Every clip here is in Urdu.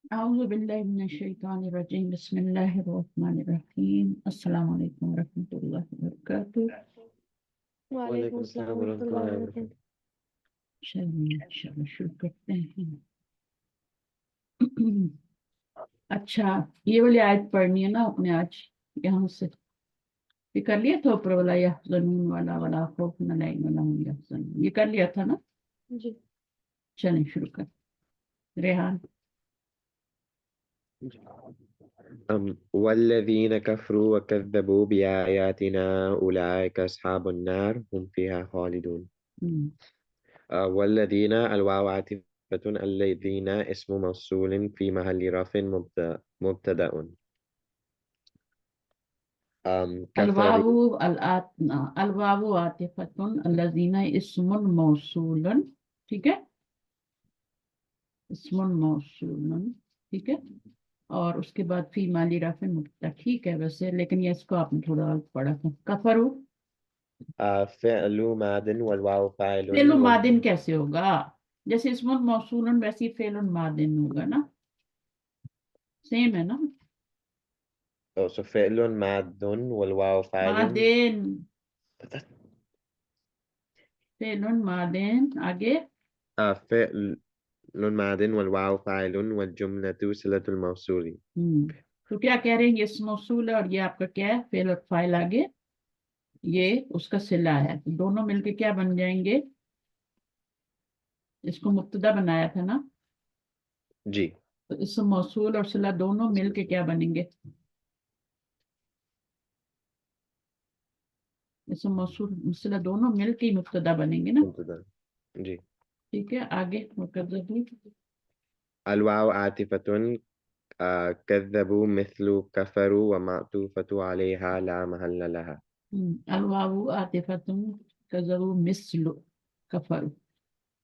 أعوذ بالله من الشيطان الرجيم بسم الله الرحمن الرحيم السلام عليكم ورحمة الله وبركاته. وعليكم وعلیکم السلام السلام ورحمۃ ورحمۃ اللہ اللہ وبرکاتہ۔ وبرکاتہ۔ چلیے انشاءاللہ شروع کرتے ہیں۔ اچھا، یہ والی آیت پڑھنی ہے نا اپنے آج یہاں سے یہ کر لیا تھا اوپر والا یحزنون والا ولا خوف علیہم ولا هم یحزنون، یہ کر لیا تھا نا؟ جی چلیں شروع کر ریحان۔ والذین کفروا وکذبوا بآیاتنا اولئک اصحاب النار هم فیها خالدون۔ والذین الواو عاطفة الذین اسم موصول فی محل رفع مبتدأ۔ کفروا الواو عاطفۃ الذین اسم موصول، ٹھیک ہے، اسم موصول، ٹھیک ہے، اور اس کے بعد فی مالی رافع مبتدا، ٹھیک ہے ویسے، لیکن یہ اس کو آپ نے تھوڑا غلط پڑھا تھا۔ کفرو فعل ماض والواو فاعل فعل ماضن کیسے ہوگا؟ جیسے اسم موصول ویسے فعل ماضن ہوگا نا، سیم ہے نا؟ فعل ماض والواو فاعل ماضن، فعل ماضن، آگے فعل ماض والواو فاعل والجملة صلة الموصول۔ تو کیا کہہ رہے ہیں، یہ اسم موصول ہے اور یہ آپ کا کیا ہے، فعل اور فاعل، آگے یہ اس کا صلہ ہے، تو دونوں مل کے کیا بن جائیں گے؟ اس کو مبتدا بنایا تھا نا، جی تو اسم موصول اور صلہ دونوں مل کے کیا بنیں گے؟ اسم موصول صلہ دونوں مل کے ہی مبتدا بنیں گے نا، مبتدا جی۔ ٹھیک ہے، آگے مکذبون الواو عاطفة كذبوا مثل كفروا ومعطوفة عليها لا محل لها۔ الواو عاطفۃ کذبوا مثل کفروا،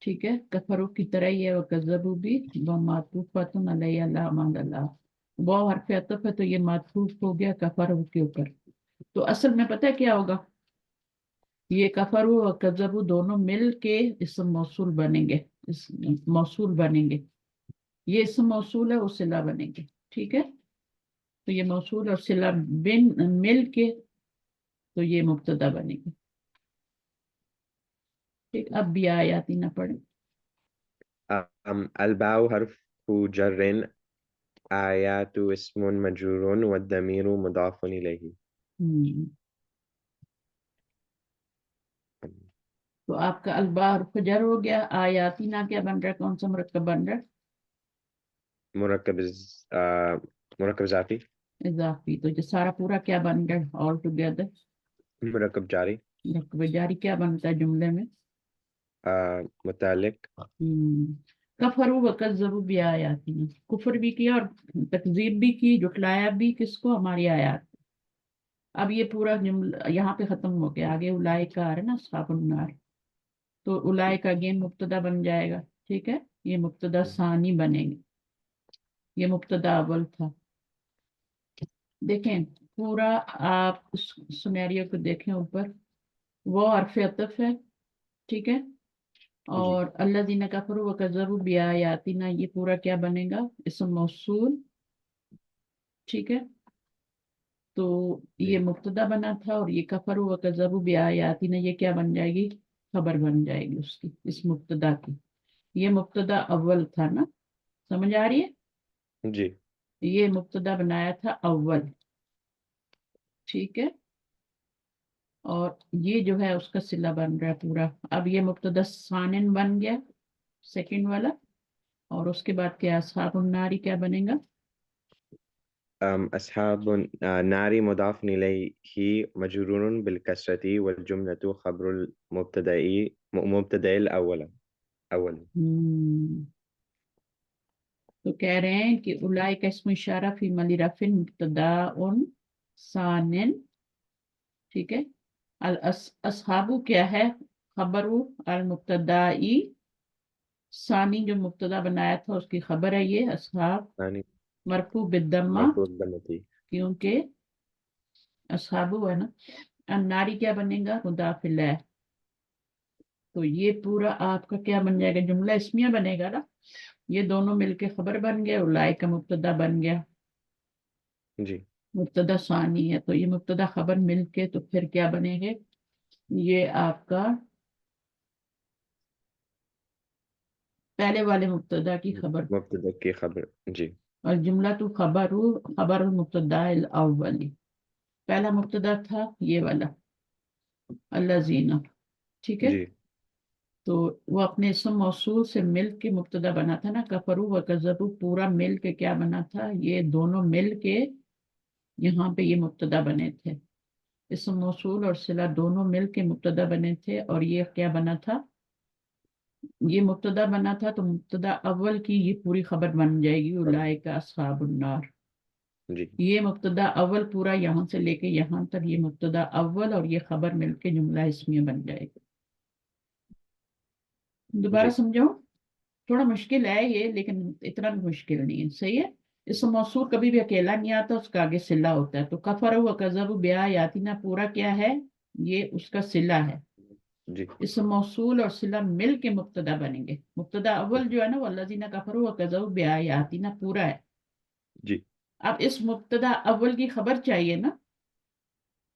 ٹھیک ہے، کفروا کی طرح ہی ہے، وہ کذبوا بھی، وہ معطوفۃ علیہ لا محل لها، وہ حرف عطف ہے تو یہ معطوف ہو گیا کفروا کے اوپر، تو اصل میں پتہ ہے کیا ہوگا، یہ کفروا اور کذبوا دونوں مل کے اسم موصول بنیں گے، موصول بنیں گے، یہ اسم موصول ہے وہ صلہ بنیں گے، ٹھیک ہے، تو یہ موصول اور صلہ مل کے تو یہ مبتدا بنے گی، ٹھیک، اب بھی آیاتی نہ پڑھیں۔ الباء حرف جر آیات اسم مجرور والضمیر مضاف إليه۔ تو آپ کا الباء حرف جر ہو گیا، آیاتی نہ کیا بن رہا ہے، کون سا مرکب بن رہا ہے؟ مرکب ذاتی، اضافی، تو یہ سارا پورا کیا بن رہا ہے، آل ٹوگیدر مرکب جاری، مرکب جاری کیا بنتا ہے جملے میں؟ متعلق۔ کفروا وکذبوا بآیاتنا، کفر بھی کیا اور تکذیب بھی کی، جھٹلایا بھی کس کو، ہماری آیات۔ اب یہ پورا جملہ یہاں پہ ختم ہو گیا، آگے اولئک آ رہا ہے نا، اصحاب النار، تو اولئک اگین مبتدا بن جائے گا، ٹھیک ہے، یہ مبتدا ثانی بنے گے، یہ مبتدا اول تھا۔ دیکھیں پورا آپ اس سنیریو کو دیکھیں، اوپر وہ حرف عطف ہے، ٹھیک ہے، اور الذین کفروا وکذبوا بآیاتنا یہ پورا کیا بنے گا، اسم موصول، ٹھیک ہے، تو یہ مبتدا بنا تھا اور یہ کفروا وکذبوا بآیاتنا یہ کیا بن جائے گی، خبر بن جائے گی اس کی، اس مبتدا کی، یہ مبتدا اول تھا نا، سمجھ آ رہی ہے؟ جی یہ مبتدا بنایا تھا اول، ٹھیک ہے، اور یہ جو ہے اس کا صلہ بن رہا ہے پورا، اب یہ مبتدا ثانن بن گیا سیکنڈ والا، اور اس کے بعد کیا اصحاب الناری کیا بنے گا، أصحاب النار مضاف إليه مجرور بالكسرة والجملة خبر المبتدأ الأول تو کہہ رہے ہیں کہ اولئک اسم اشارہ فی محل رفع مبتدا ثانن، ٹھیک ہے، اصحاب کیا ہے، خبر المبتدائی ثانی جو مبتدا بنایا تھا اس کی خبر ہے، یہ اصحاب ثاني مرفوع بالضمہ مرفوع بالضمة۔ کیونکہ اصحاب ہے نا، الناری کیا بنے گا، مضاف الیہ، تو یہ پورا آپ کا کیا بن جائے گا، جملہ اسمیہ بنے گا نا، یہ دونوں مل کے خبر بن گئے، اولئک کا مبتدا بن گیا، جی مبتدا ثانی ہے، تو یہ مبتدا خبر مل کے تو پھر کیا بنے گے، یہ آپ کا پہلے والے مبتدا کی خبر، مبتدا کی خبر. جی اور جملہ تو خبر المبتدا الاولی، پہلا مبتدا تھا یہ والا الذین، ٹھیک ہے، جی تو وہ اپنے اسم موصول سے مل کے مبتدا بنا تھا نا، کفروا و کذبوا پورا مل کے کیا بنا تھا، یہ دونوں مل کے یہاں پہ یہ مبتدا بنے تھے، اسم موصول اور صلہ دونوں مل کے مبتدا بنے تھے، اور یہ کیا بنا تھا، یہ مبتدا بنا تھا، تو مبتدا اول کی یہ پوری خبر بن جائے گی اولئک اصحاب النار، جی یہ مبتدا اول پورا یہاں سے لے کے یہاں تک یہ مبتدا اول اور یہ خبر مل کے جملہ اسمیہ بن جائے گا. دوبارہ جی سمجھاؤں، تھوڑا مشکل ہے یہ لیکن اتنا بھی مشکل نہیں ہے، صحیح ہے. اس موصول کبھی بھی اکیلا نہیں آتا، اس کا آگے صلہ ہوتا ہے، تو کفر و کذب بآیاتنا پورا کیا ہے، یہ اس کا صلہ ہے، جی اس موصول اور صلہ مل کے مبتدا بنیں گے، مبتدا اول جو ہے نا والذین کفروا وکذبوا بآیاتنا پورا ہے. جی اب اس مبتدا اول کی خبر چاہیے نا،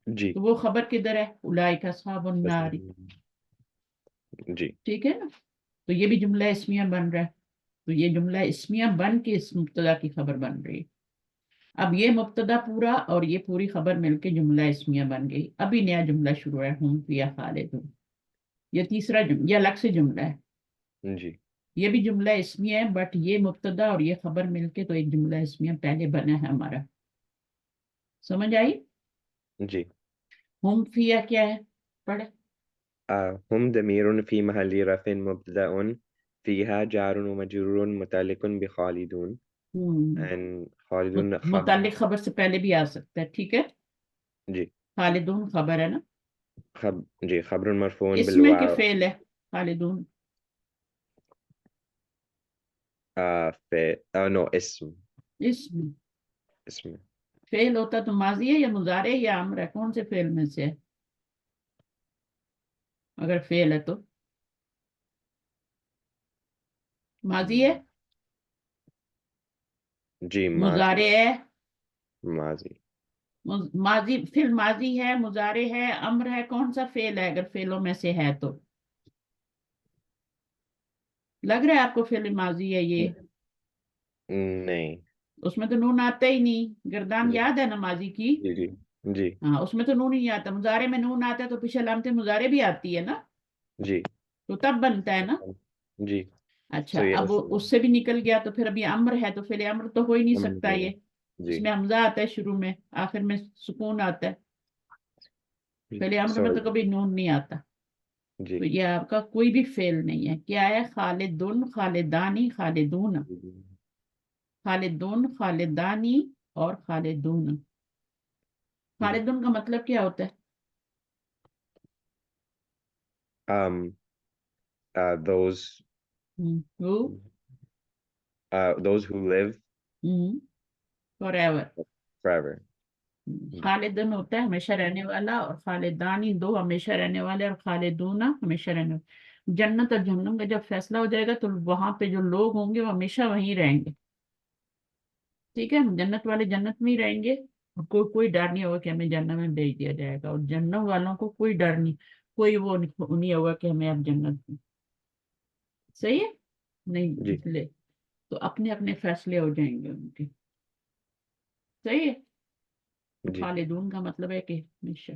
جی تو وہ خبر کدھر ہے، اولئک اصحاب النار، جی ٹھیک ہے نا، تو یہ بھی جملہ اسمیہ بن رہا ہے، تو یہ جملہ اسمیہ بن کے اس مبتدا کی خبر بن رہی ہے. اب یہ مبتدا پورا اور یہ پوری خبر مل کے جملہ اسمیہ بن گئی، ابھی نیا جملہ شروع ہے، ہم فیہا خالدون، یہ تیسرا جملہ، یہ الگ سے جملہ ہے، جی یہ بھی جملہ اسمیہ ہے، بٹ یہ مبتدا اور یہ خبر مل کے تو ایک جملہ اسمیہ پہلے بنا ہے ہمارا. سمجھ آئی؟ جی ہم فیہا کیا ہے، پڑھے. هم ضمير في محل رفع مبتدأ فيها جار ومجرور متعلق بخالدون and خالدون خبر. متعلق خبر سے پہلے بھی آ سکتا ہے، ٹھیک ہے، جی خالدون خبر ہے نا، جی خبر مرفوع اس میں کہ بالواو. فعل ہے خالدون، نو اسم. اس میں اسم فعل ہوتا تو ماضی ہے یا مضارع ہے یا امر ہے، کون سے فعل میں سے ہے، اگر فعل ہے تو ماضی ہے، جی ماضی. مضارع ہے، ماضی ماضی فعل ماضی ہے، مضارع ہے، امر ہے، کون سا فعل ہے اگر فعلوں میں سے ہے تو، لگ رہا ہے آپ کو فعل ماضی ہے یہ، نہیں. اس میں تو نون آتا ہی نہیں، گردان جی یاد ہے نا ماضی کی، جی جی جی ہاں اس میں تو نون ہی آتا، مضارع میں نون آتا ہے تو پیچھے علامت مضارع بھی آتی ہے نا، جی تو تب بنتا ہے نا. جی اچھا so اب yes. وہ اس سے بھی نکل گیا تو پھر ابھی امر ہے، تو فعل امر تو ہو ہی نہیں سکتا یہ، جی اس میں حمزہ آتا ہے شروع میں، آخر میں سکون آتا ہے، فعل امر میں sorry. تو کبھی نون نہیں آتا، جی تو یہ آپ کا کوئی بھی فعل نہیں ہے، کیا ہے، خالدون، خالدانی، خالدون، خالدون، خالدانی اور خالدون. جی خالدون کا مطلب کیا ہوتا ہے، um those وہ those who live for ever, forever. خالدن ہوتا ہے ہمیشہ رہنے والا، اور خالدانی دو ہمیشہ رہنے والے، اور خالدون ہمیشہ رہنے والے. جنت اور جہنم کا جب فیصلہ ہو جائے گا تو وہاں پہ جو لوگ ہوں گے وہ ہمیشہ وہیں رہیں گے، ٹھیک ہے، جنت والے جنت میں ہی رہیں گے، کوئی ڈر نہیں ہوگا کہ ہمیں جہنم میں بھیج دیا جائے گا، اور جہنم والوں کو کوئی ڈر نہیں، کوئی وہ نہیں ہوگا کہ ہمیں اب جنت میں، صحیح ہے، جی نہیں لے، تو اپنے اپنے فیصلے ہو جائیں گے ان کے، صحیح ہے. تو جی خالدون کا مطلب ہے کہ ہمیشہ،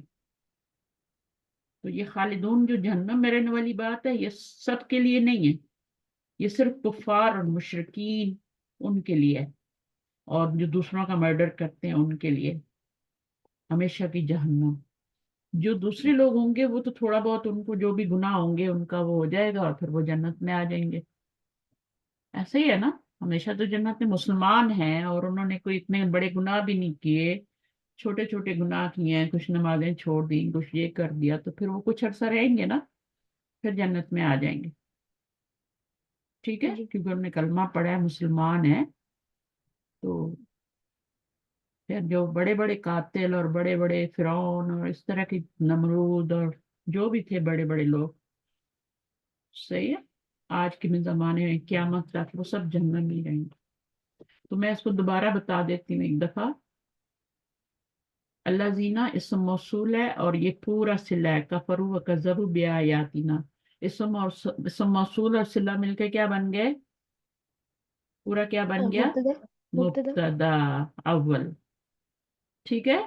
تو یہ خالدون جو جہنم میں رہنے والی بات ہے یہ سب کے لیے نہیں ہے، یہ صرف کفار اور مشرکین ان کے لیے ہے، اور جو دوسروں کا مرڈر کرتے ہیں ان کے لیے ہمیشہ کی جہنم. جو دوسرے لوگ ہوں گے وہ تو تھوڑا بہت ان کو جو بھی گناہ ہوں گے ان کا وہ ہو جائے گا اور پھر وہ جنت میں آ جائیں گے، ایسے ہی ہے نا، ہمیشہ تو جنت میں مسلمان ہیں اور انہوں نے کوئی اتنے بڑے گناہ بھی نہیں کیے، چھوٹے چھوٹے گناہ کیے ہیں، کچھ نمازیں چھوڑ دی، کچھ یہ کر دیا، تو پھر وہ کچھ عرصہ رہیں گے نا، پھر جنت میں آ جائیں گے، ٹھیک ہے، جی کیونکہ انہوں نے کلمہ پڑھا ہے، مسلمان ہیں. تو پھر جو بڑے بڑے قاتل اور بڑے بڑے فرعون اور اس طرح کی نمرود اور جو بھی تھے بڑے بڑے لوگ، صحیح ہے، آج کے زمانے میں قیامت تک وہ سب جہنم میں رہیں گے. تو میں اس کو دوبارہ بتا دیتی ہوں ایک دفعہ. اللہ زینہ اسم موصول ہے اور یہ پورا صلہ ہے. کفروا و کذبوا بآیاتنا. اسم موصول اور صلہ مل کے کیا بن گئے؟ پورا کیا بن گیا؟ مبتدا مبتدا اول. ٹھیک ہے،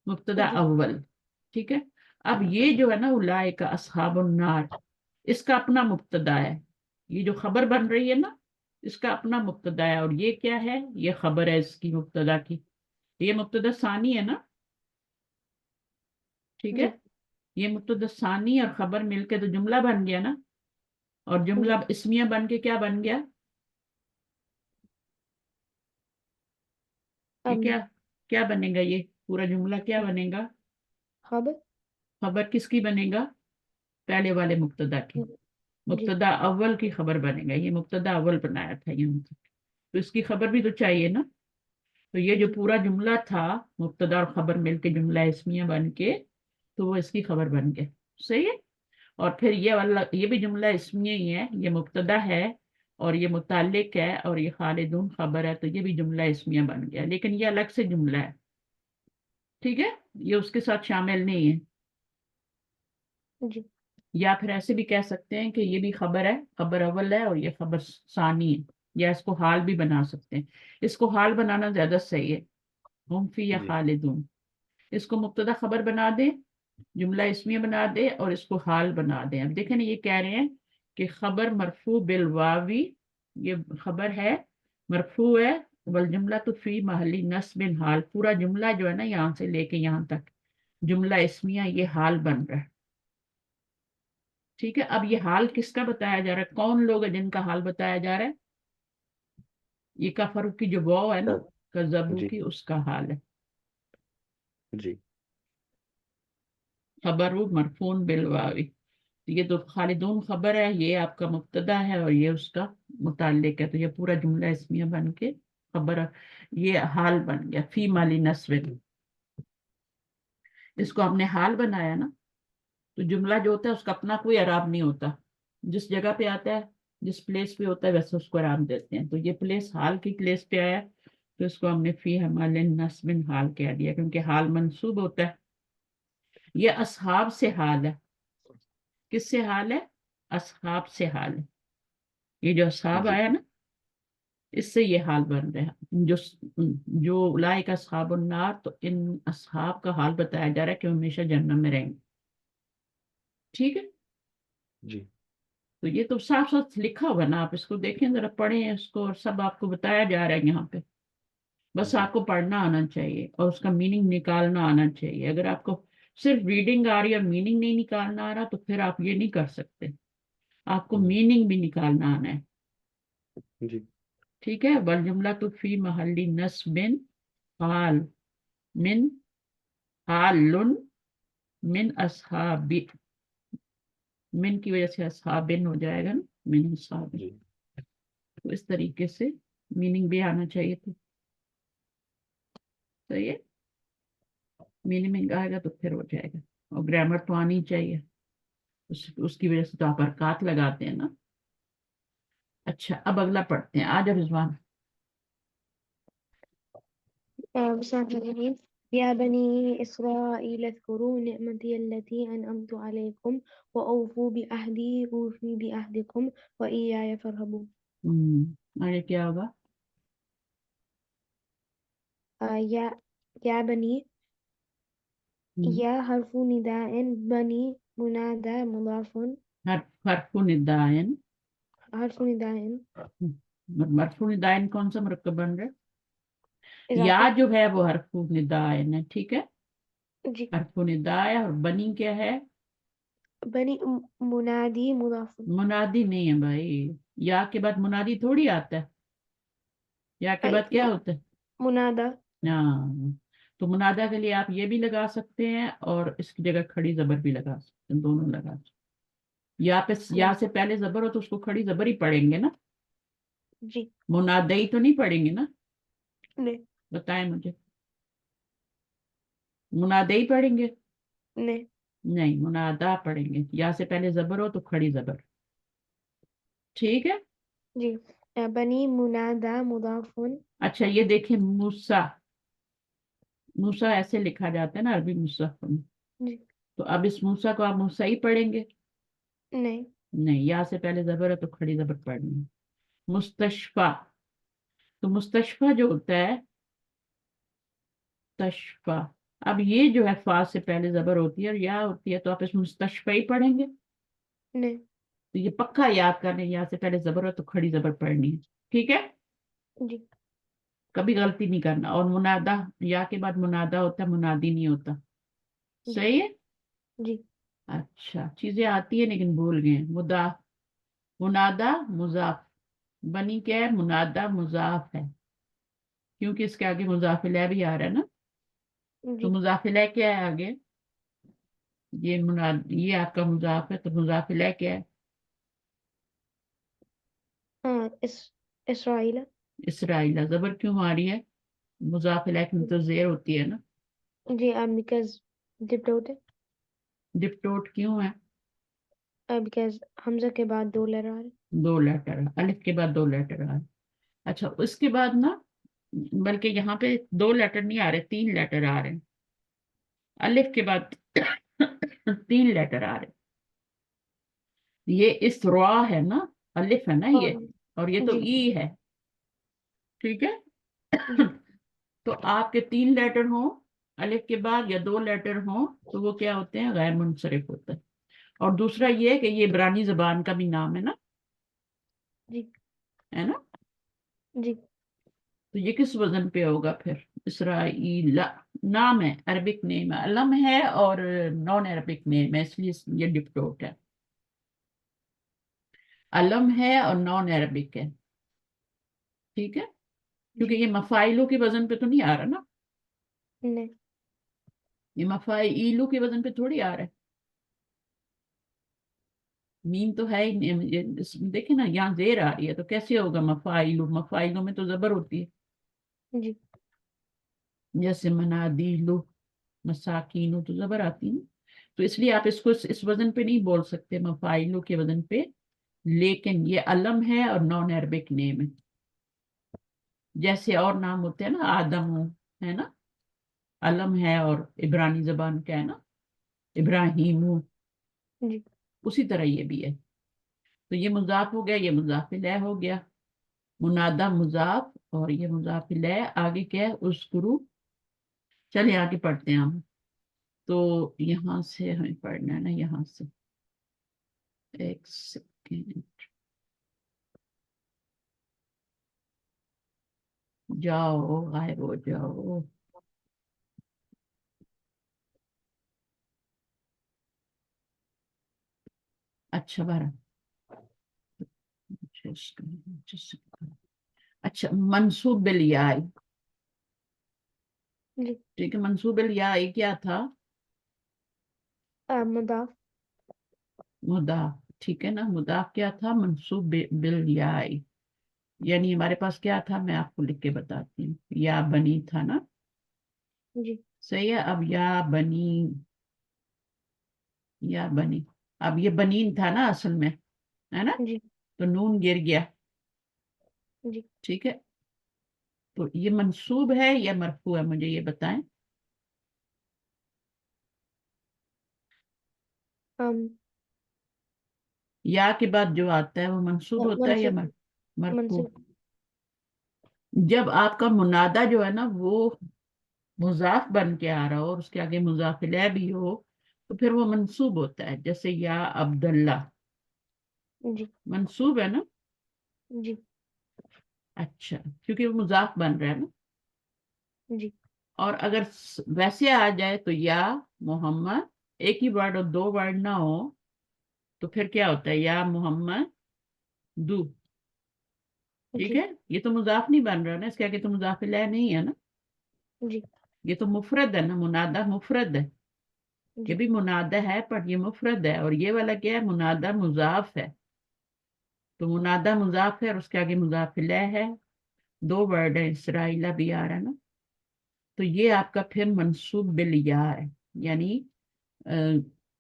مبتدا جی اول. ٹھیک ہے. اب یہ جو ہے نا اولئک اصحاب النار، اس کا اپنا مبتدا ہے. یہ جو خبر بن رہی ہے نا، اس کا اپنا مبتدا ہے. اور یہ کیا ہے؟ یہ خبر ہے اس کی مبتدا کی. یہ مبتدا ثانی ہے نا. ٹھیک ہے. جی یہ مبتدا ثانی اور خبر مل کے تو جملہ بن گیا نا. اور جملہ جی اسمیہ بن کے کیا بن گیا؟ یہ کیا کیا بنے گا؟ یہ پورا جملہ کیا بنے گا؟ خبر. خبر کس کی بنے گا؟ پہلے والے مبتدا کی. جی مبتدا اول کی خبر بنے گا. یہ مبتدا اول بنایا تھا یہاں تک، تو اس کی خبر بھی تو چاہیے نا. تو یہ جو جی پورا جملہ تھا مبتدا اور خبر مل کے جملہ اسمیہ بن کے، تو وہ اس کی خبر بن گیا. صحیح ہے. اور پھر یہ والا یہ بھی جملہ اسمیہ ہی ہے. یہ مبتدا ہے اور یہ متعلق ہے اور یہ خالدون خبر ہے، تو یہ بھی جملہ اسمیہ بن گیا. لیکن یہ الگ سے جملہ ہے. ٹھیک ہے. یہ اس کے ساتھ شامل نہیں ہے. جی یا پھر ایسے بھی کہہ سکتے ہیں کہ یہ بھی خبر ہے، خبر اول ہے اور یہ خبر ثانی ہے. یا اس کو حال بھی بنا سکتے ہیں. اس کو حال بنانا زیادہ صحیح ہے. ہم فی یا جی خالدون. اس کو مبتدا خبر بنا دیں، جملہ اسمیہ بنا دیں اور اس کو حال بنا دیں. اب دیکھیں نا، یہ کہہ رہے ہیں کہ خبر مرفوع بالواوی، یہ خبر ہے مرفوع ہے، والجملہ تو فی محلی نصب حال. پورا جملہ جو ہے نا یہاں سے لے کے یہاں تک جملہ اسمیہ یہ حال بن رہا ہے. ٹھیک ہے. اب یہ حال کس کا بتایا جا رہا ہے؟ کون لوگ ہیں جن کا حال بتایا جا رہا ہے؟ یہ کفر کی جو واو ہے نا، کذبوا جی کی، اس کا حال ہے. جی خبر مرفون بالواوی. یہ تو خالدون خبر ہے، یہ آپ کا مبتدا ہے اور یہ اس کا متعلق ہے. تو یہ پورا جملہ اسمیہ بن کے خبر، یہ حال بن گیا فی مالی نصب. اس کو ہم نے حال بنایا نا، تو جملہ جو ہوتا ہے اس کا اپنا کوئی اعراب نہیں ہوتا. جس جگہ پہ آتا ہے، جس پلیس پہ ہوتا ہے، ویسے اس کو اعراب دیتے ہیں. تو یہ پلیس حال کی پلیس پہ آیا، تو اس کو ہم نے فی حمال نصب حال کہہ دیا، کیونکہ حال منصوب ہوتا ہے. یہ اصحاب سے حال ہے. کس سے حال ہے؟ اصحاب سے حال ہے. یہ جو اصحاب جی آیا نا، اس سے یہ حال بن رہا ہے. جو اولئک اصحاب النار، تو ان اصحاب کا حال بتایا جا رہا ہے کہ وہ ہمیشہ جہنم میں رہیں گے. ٹھیک ہے. جی تو یہ تو صاف صاف لکھا ہوا نا، آپ اس کو دیکھیں ذرا، پڑھیں اس کو، اور سب آپ کو بتایا جا رہا ہے یہاں پہ. بس جی آپ کو پڑھنا آنا چاہیے اور اس کا میننگ نکالنا آنا چاہیے. اگر آپ کو صرف ریڈنگ آ رہی ہے اور میننگ نہیں نکالنا آ رہا، تو پھر آپ یہ نہیں کر سکتے. آپ کو میننگ بھی نکالنا آنا ہے. جی ٹھیک ہے. والجملہ تو فی محلی نصب حال من حال من اصحاب، من کی وجہ سے اصحابن ہو جائے گا نا، من اصحاب. جی تو اس طریقے سے میننگ بھی آنا چاہیے تھا. صحیح ہے. میننگ آئے گا تو پھر ہو جائے گا. اور گرامر تو آنی چاہیے. اس کی وجہ سے تو آپ حرکات لگاتے ہیں نا. اچھا، اب اگلا پڑھتے ہیں. آج رضوان. بسم الله الرحمن الرحيم. يا بني إسرائيل اذكروا نعمتي التي أنعمت عليكم وأوفوا بعهدي أوفي بعهدكم وإياي فارهبون. آگے کیا ہوگا؟ يا بني، يا حرف نداء، بني منادى مضاف، حرف ندائن. حرف نداء مرفوع ندائن کون سا مرکب بن رہا ہے؟ یا إضافة. جو ہے وہ حرف ندائن ہے. ٹھیک ہے. جی حرف نداء ہے. اور بنی کیا ہے؟ بني منادي مضاف. منادی نہیں ہے بھائی. یا کے بعد منادی تھوڑی آتا ہے. یا کے بعد کیا ہوتا ہے؟ منادى. ہاں. تو منادا کے لیے آپ یہ بھی لگا سکتے ہیں اور اس کی جگہ کھڑی زبر بھی لگا سکتے ہیں. دونوں لگا سکتے ہیں. یا سے پہلے زبر ہو تو اس کو کھڑی زبر ہی پڑھیں گے نا. جی منادئی تو نہیں پڑھیں گے نا. نہیں بتائیں مجھے. منادئی پڑھیں گے؟ نہیں نہیں، منادا پڑھیں گے. یا سے پہلے زبر ہو تو کھڑی زبر. ٹھیک ہے. جی. بنی منادہ مضاف. اچھا یہ دیکھیں موسیٰ، موسیٰ ایسے لکھا جاتا ہے نا عربی مصحف میں. جی. تو اب اس موسیٰ کو آپ موسیٰ ہی پڑھیں گے؟ نہیں. نہیں، یا سے پہلے زبر ہے تو کھڑی زبر پڑھنی ہے. مستشفیٰ، تو مستشفیٰ جو ہوتا ہے تشفیٰ، اب یہ جو ہے فا سے پہلے زبر ہوتی ہے اور یا ہوتی ہے، تو آپ اس مستشفیٰ ہی پڑھیں گے. نہیں. تو یہ پکا یاد کرنے، یا سے پہلے زبر ہو تو کھڑی زبر پڑھنی ہے. ٹھیک ہے، جی. کبھی غلطی نہیں کرنا. اور منادا، یا کے بعد منادا ہوتا ہے، منادی نہیں ہوتا. جی. صحیح ہے. جی. اچھا چیزیں آتی ہیں لیکن بھول گئے. منادا مضاف، بنی کیا ہے؟ منادا مضاف ہے، کیونکہ اس کے آگے مضاف الیہ بھی آ رہا ہے نا. تو جی. مضاف الیہ کیا ہے آگے؟ یہ آپ کا مضاف ہے، تو مضاف الیہ کیا ہے؟ ہاں اسرائیل. اسرائیل. زبر کیوں آ رہی ہے؟ مضاف الیہ میں تو زیر ہوتی ہے نا. جی. بیکاز ڈپٹوٹ ہے. ڈپٹوٹ کیوں ہے؟ بیکاز حمزہ کے بعد 2 لیٹر آ رہے. 2 لیٹر، الف کے بعد 2 لیٹر آ رہے. اچھا اس کے بعد نا، بلکہ یہاں پہ 2 لیٹر نہیں آ رہے، 3 لیٹر آ رہے ہیں. الف کے بعد 3 لیٹر آ رہے. یہ اس را ہے نا، الف ہے نا یہ، اور یہ تو جی. ای ہے. ٹھیک ہے. جی. تو آپ کے 3 لیٹر ہوں الف کے بعد یا 2 لیٹر ہوں تو وہ کیا ہوتے ہیں؟ غیر منصرف ہوتا ہے. اور دوسرا یہ کہ یہ عبرانی زبان کا بھی نام ہے نا، جی. ہے نا. جی. تو یہ کس وزن پہ ہوگا پھر؟ اسرائیل نام ہے، عربک نیم ہے، علم ہے اور نان عربک نیم ہے، اس لیے یہ ڈپٹوٹ ہے. علم ہے اور نان عربک ہے. ٹھیک ہے، کیونکہ جی. یہ مفاعلوں کے وزن پہ تو نہیں آ رہا نا، نہیں. یہ مفاعیلوں کے وزن پہ تھوڑی آ رہا ہے. میم تو ہے ہی نہیں. دیکھیں نا یہاں زیر آ رہی ہے تو کیسے ہوگا مفاعلوں؟ مفاعلوں میں تو زبر ہوتی ہے، جی. جیسے منادیلو، مساکینو تو زبر آتی ہے. تو اس لیے آپ اس کو اس وزن پہ نہیں بول سکتے، مفاعلوں کے وزن پہ. لیکن یہ علم ہے اور نان عربک نیم ہے، جیسے اور نام ہوتے ہیں نا، آدم ہے نا، علم ہے اور عبرانی زبان کا ہے نا ابراہیم، جی. اسی طرح یہ بھی ہے. تو یہ مضاف ہو گیا، یہ مضاف الیہ ہو گیا. منادہ مضاف اور یہ مضاف الیہ. آگے کیا ہے؟ اذکرو. چلے آگے پڑھتے ہیں ہم. تو یہاں سے ہمیں پڑھنا ہے نا، یہاں سے ایک سیکنڈ جاؤ، غائب ہو جاؤ. اچھا بارہ. اچھا منصوب بالیاء. جی. ٹھیک ہے، منصوب بالیاء کیا تھا؟ مضاف. مضاف. ٹھیک ہے نا، مضاف کیا تھا؟ منصوب بالیاء. یعنی ہمارے پاس کیا تھا؟ میں آپ کو لکھ کے بتاتی ہوں. یا بنی تھا نا. جی. صحیح ہے. اب یا بنی، یا بنی. اب یہ بنین تھا نا اصل میں، ہے نا. جی. تو نون گر گیا. جی. ٹھیک ہے. تو یہ منصوب ہے یا مرفوع ہے؟ مجھے یہ بتائیں. یا کے بعد جو آتا ہے وہ منصوب ہوتا ہے یا منصوب. مرفوع؟ منصوب. جب آپ کا منادہ جو ہے نا وہ مضاف بن کے آ رہا ہو اور اس کے آگے مضاف الیہ بھی ہو تو پھر وہ منصوب ہوتا ہے. جیسے یا عبداللہ جی. منصوب ہے نا. جی. اچھا، کیونکہ وہ مضاف بن رہا ہے نا. جی. اور اگر ویسے آ جائے تو یا محمد، ایک ہی ورڈ اور 2 ورڈ نہ ہو تو پھر کیا ہوتا ہے؟ یا محمد دو. ٹھیک جی. ہے. یہ تو مضاف نہیں بن رہا نا، اس کے آگے تو مضاف الیہ نہیں ہے نا. جی. یہ تو مفرد ہے نا، منادہ مفرد ہے. یہ جی. بھی منادہ ہے پر یہ مفرد ہے. اور یہ والا کیا ہے؟ منادہ مضاف ہے. تو منادہ مضاف ہے اور اس کے آگے مضاف الیہ ہے. 2 ورڈ ہے، اسرائیلہ بھی آ رہا ہے نا. تو یہ آپ کا پھر منصوب بالیاء ہے، یعنی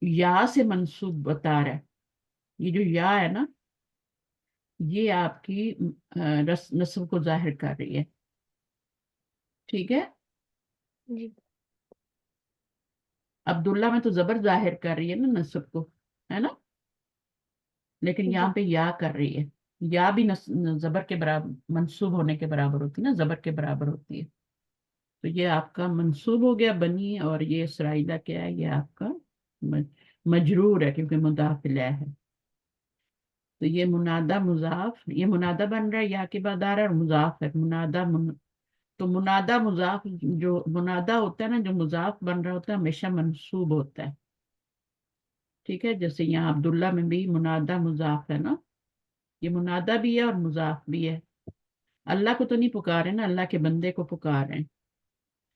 یا سے منصوب بتا رہا ہے. یہ جو یا ہے نا یہ آپ کی نسب کو ظاہر کر رہی ہے، ٹھیک ہے. جی عبداللہ میں تو زبر ظاہر کر رہی ہے نا نسب کو، ہے نا، لیکن جی یہاں پہ یا کر رہی ہے. یا بھی زبر کے برابر منصوب ہونے کے برابر ہوتی ہے نا، زبر کے برابر ہوتی ہے. تو یہ آپ کا منصوب ہو گیا بنی، اور یہ اسرائیلہ کیا ہے، یہ آپ کا مجرور ہے کیونکہ مضاف الیہ ہے. تو یہ منادہ مضاف، یہ منادہ بن رہا ہے یا کے بعد آ رہا ہے، اور مضاف ہے تو منادہ مضاف، جو منادہ ہوتا ہے نا، جو مضاف بن رہا ہوتا ہے ہمیشہ منصوب ہوتا ہے، ٹھیک ہے. جیسے یہاں عبداللہ میں بھی منادہ مضاف ہے نا، یہ منادہ بھی ہے اور مضاف بھی ہے. اللہ کو تو نہیں پکارے نا، اللہ کے بندے کو پکارے.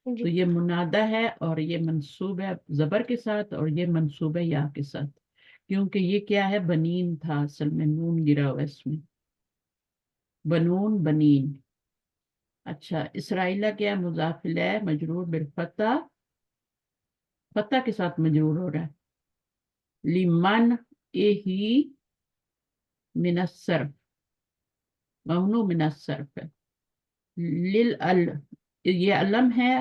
تو جی یہ منادہ ہے اور یہ منصوب ہے زبر کے ساتھ، اور یہ منصوب ہے یا کے ساتھ، کیونکہ یہ کیا ہے، بنین تھا اصل میں، نون گرا ہوا اس میں، بنون بنین. اچھا، اسرائیلہ کیا ہے، مضاف الیہ مجرور بالفتح، فتح کے ساتھ مجرور ہو رہا ہے. لمن ہی من الصرف، ممنوع من الصرف ہے. یہ علم ہے،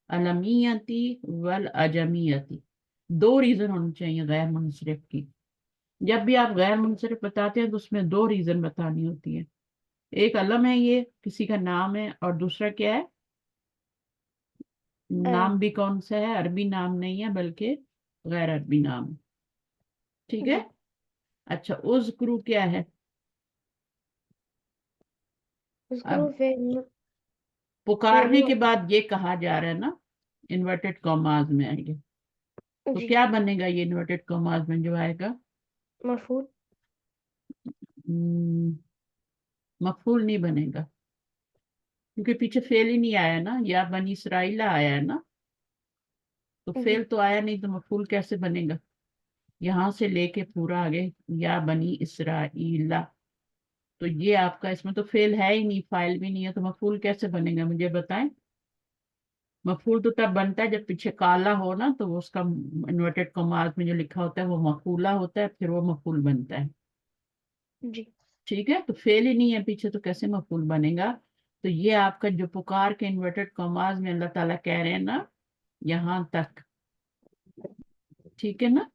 علمیتی والاجمیتی. دو ریزن ہونے چاہیے غیر منصرف کی. جب بھی آپ غیر منصرف بتاتے ہیں تو اس میں دو ریزن بتانی ہوتی ہے. ایک علم ہے، یہ کسی کا نام ہے، اور دوسرا کیا ہے، نام بھی کون سا ہے، عربی نام نہیں ہے بلکہ غیر عربی نام ہے، ٹھیک ہے. جی اچھا، اذکرو کیا ہے، اب اذکروا فعل پکارنے کے بعد یہ کہا جا رہا ہے نا، انورٹڈ کاماز میں آئیں گے، تو جی کیا بنے گا یہ انورٹڈ کاماز میں جو آئے گا، مفعول مفعول نہیں بنے گا، کیونکہ پیچھے فعل ہی نہیں آیا نا، یا بنی اسرائیل آیا ہے نا، تو جی فعل تو آیا نہیں، تو مفعول کیسے بنے گا. یہاں سے لے کے پورا آگے یا بنی اسرائیل، تو یہ آپ کا اس میں تو فعل ہے ہی نہیں، فاعل بھی نہیں ہے، تو مفعول کیسے بنے گا مجھے بتائیں. مفعول تو تب بنتا ہے جب پیچھے کالا ہو نا، تو وہ اس کا انورٹڈ کاماز میں جو لکھا ہوتا ہے وہ مفعولہ ہوتا ہے، پھر وہ مفعول بنتا ہے، جی ٹھیک ہے. تو فعل ہی نہیں ہے پیچھے، تو کیسے مفعول بنے گا. تو یہ آپ کا جو پکار کے انورٹڈ کاماز میں اللہ تعالیٰ کہہ رہے ہیں نا، یہاں تک، ٹھیک ہے نا،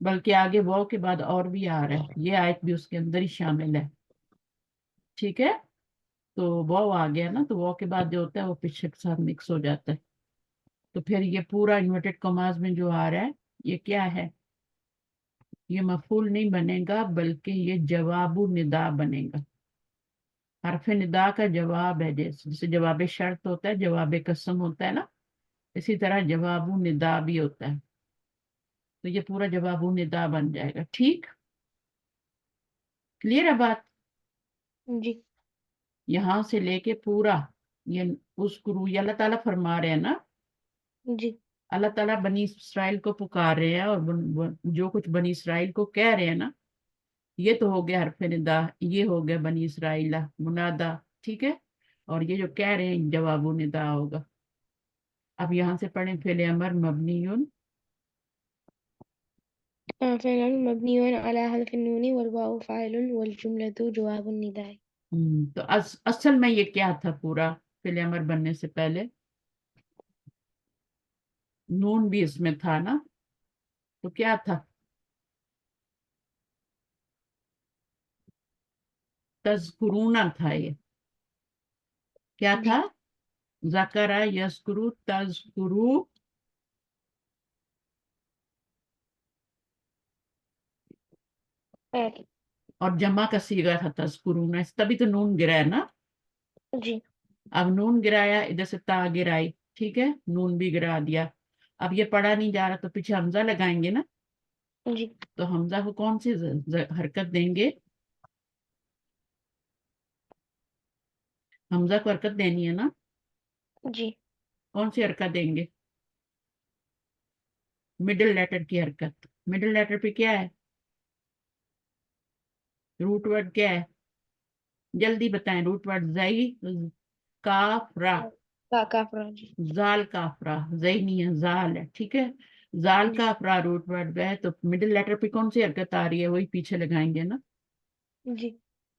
بلکہ آگے واو کے بعد اور بھی آ رہا ہے، یہ آیت بھی اس کے اندر ہی شامل ہے، ٹھیک ہے. تو واو آ گیا نا، تو واو کے بعد جو ہوتا ہے وہ پیچھے کے ساتھ مکس ہو جاتا ہے. تو پھر یہ پورا انورٹڈ کاماز میں جو آ رہا ہے یہ کیا ہے، یہ مفعول نہیں بنے گا بلکہ یہ جواب ندا بنے گا. حرف ندا کا جواب ہے، جیسے جواب شرط ہوتا ہے، جواب قسم ہوتا ہے نا، اسی طرح جواب ندا بھی ہوتا ہے. تو یہ پورا جواب ندا بن جائے گا، ٹھیک، کلیئر ہے بات. جی یہاں سے لے کے پورا یہ یہ اللہ تعالیٰ فرما رہے ہیں نا، جی اللہ تعالیٰ بنی اسرائیل کو پکار رہے ہیں، اور جو کچھ بنی اسرائیل کو کہہ رہے ہیں نا، یہ تو ہو گیا حرف ندا، یہ ہو گیا بنی اسرائیل منادا، ٹھیک ہے. اور یہ جو کہہ رہے ہیں جواب ندا ہوگا. اب یہاں سے پڑھیں فعل امر مبنیون، فعل مبني على حذف النون والواو فاعل والجملة جواب النداء. تو اصل میں یہ کیا تھا پورا فعل امر بننے سے پہلے، نون بھی اس میں تھا نا، تو کیا تھا، تذکرون تھا. یہ کیا تھا، جی ذکر یذکرو تذکرو، فعل. اور جمع کا صیغہ تھا تذکرون، تبھی تو نون گرا ہے نا. جی اب نون گرایا، ادھر سے تا گرائی، ٹھیک ہے، نون بھی گرا دیا. اب یہ پڑھا نہیں جا رہا تو پیچھے حمزہ لگائیں گے نا، جی تو حمزہ کو کون سی حرکت دیں گے، حمزہ کو حرکت دینی ہے نا، جی کون سی حرکت دیں گے، مڈل لیٹر کی حرکت. مڈل لیٹر پہ کیا ہے، روٹ ورڈ کیا ہے، جلدی بتائیں، روٹ ورڈ زئی کاف را، کافرہ. جی زال کافرا، زئی نہیں ہے زال ہے، ٹھیک ہے. زال جی کافرا روٹ ورڈ ہے، تو مڈل لیٹر پہ کون سی حرکت آ رہی ہے، وہی پیچھے لگائیں گے نا. جی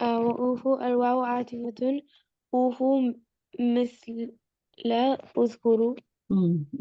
وأوفوا الواو عاطفة أوفوا مثل اذكروا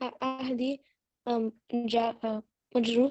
أهدي جاء مجرور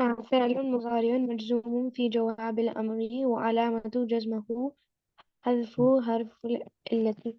فعل مضارع مجزوم في جواب الأمر وعلامة جزمه حذف حرف التي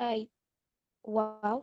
أي واو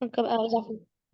مركب إضافي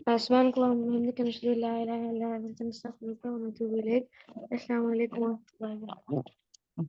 سبحانك اللهم وبحمدك نشهد أن لا إله إلا أنت نستغفرك ونتوب إليك السلام عليكم ورحمة الله وبركاته